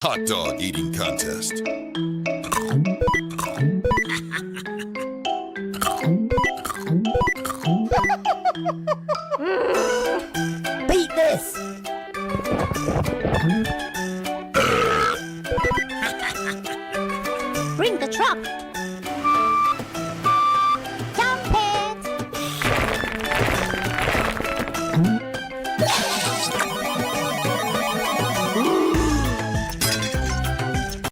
Hot dog eating contest. Beat this! Bring the truck.